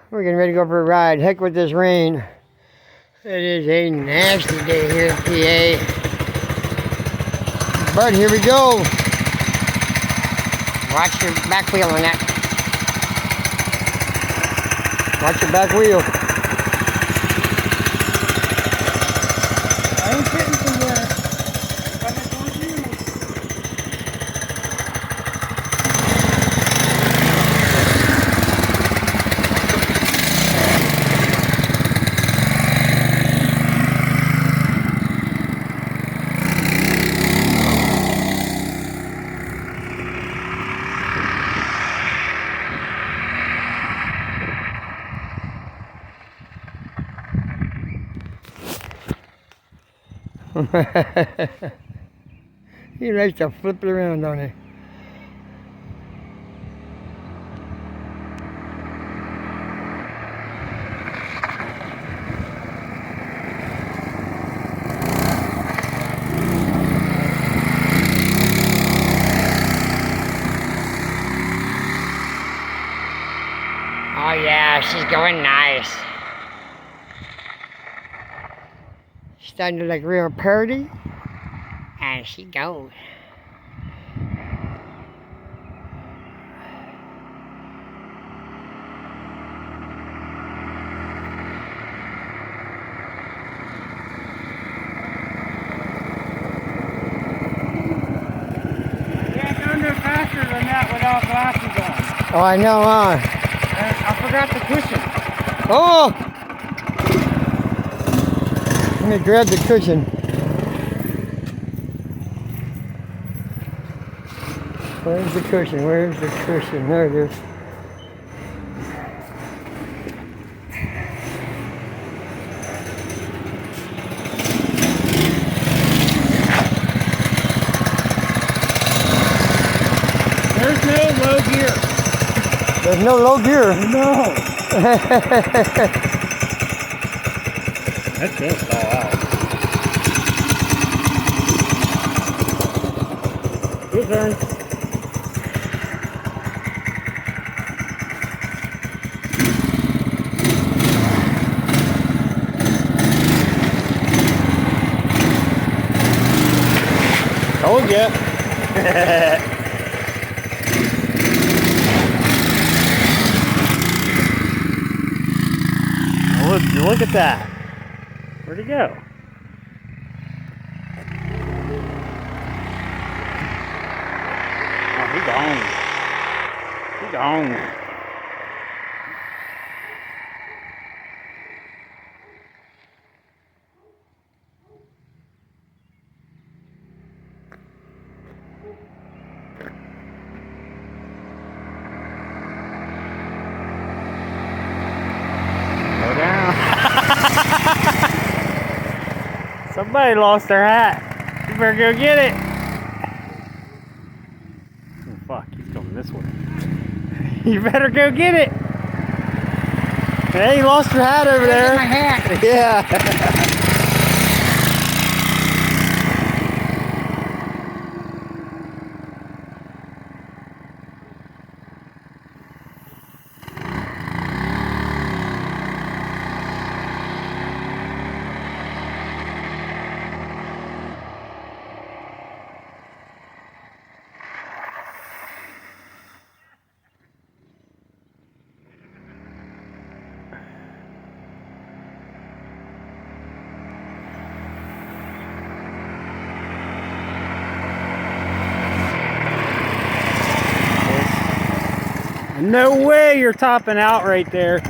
We're getting ready to go for a ride. Heck with this rain. It is a nasty day here in PA. But here we go. Watch your back wheel on that. Watch your back wheel. I ain't getting somewhere. He likes to flip it around, don't he? Oh yeah, she's going nice. She's starting to look real pretty. And she goes. You can't go no faster than that without glasses on. Oh, I know, huh? I forgot the cushion. Oh! Let me grab the cushion. Where's the cushion? Where's the cushion? There it is. There's no low gear. There's no low gear. No. That's gonna stall out. Good turn. Told ya. Look at that. Where'd he go? Oh, he gone. He gone. Go down. Somebody lost their hat. You better go get it. Oh, fuck, he's coming this way. You better go get it. Hey, you lost your hat over there. My hat. Yeah. No way you're topping out right there.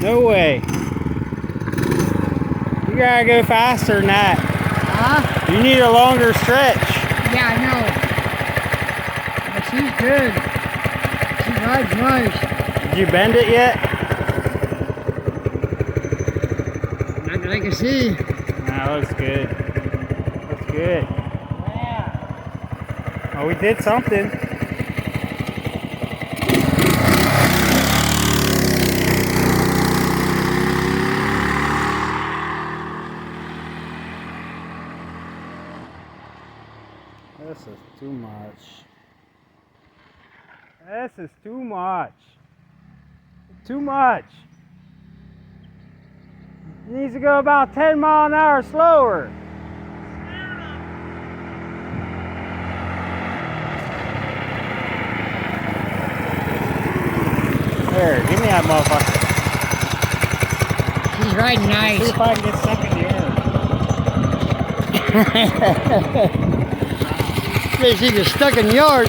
No way. You gotta go faster than that. Huh? You need a longer stretch. Yeah, I know. But she's good. She rides nice. Did you bend it yet? Not that I can see. No, that looks good. Looks good. Yeah. Oh, we did something. This is too much. This is too much. Too much. It needs to go about 10 miles an hour slower. There, give me that motherfucker. She's riding nice. See if I can get stuck in the air. They see you stuck in the yard.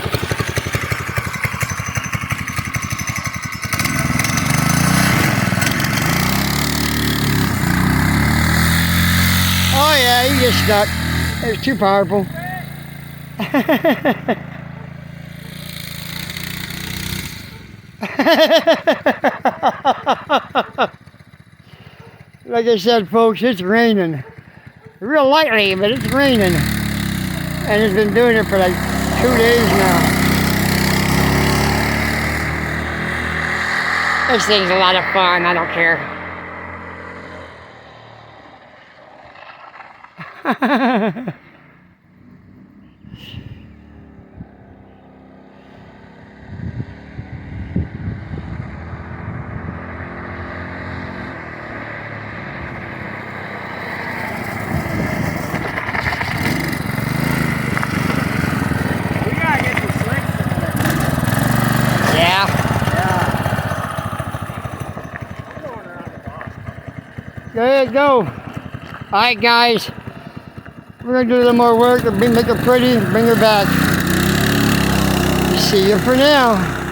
Oh yeah, you get stuck. It's too powerful. Like I said, folks, it's raining. Real lightly, but it's raining. And it's been doing it for like 2 days now. This thing's a lot of fun, I don't care. Yeah. There you go. Alright guys. We're gonna do a little more work, make her pretty, bring her back. See you for now.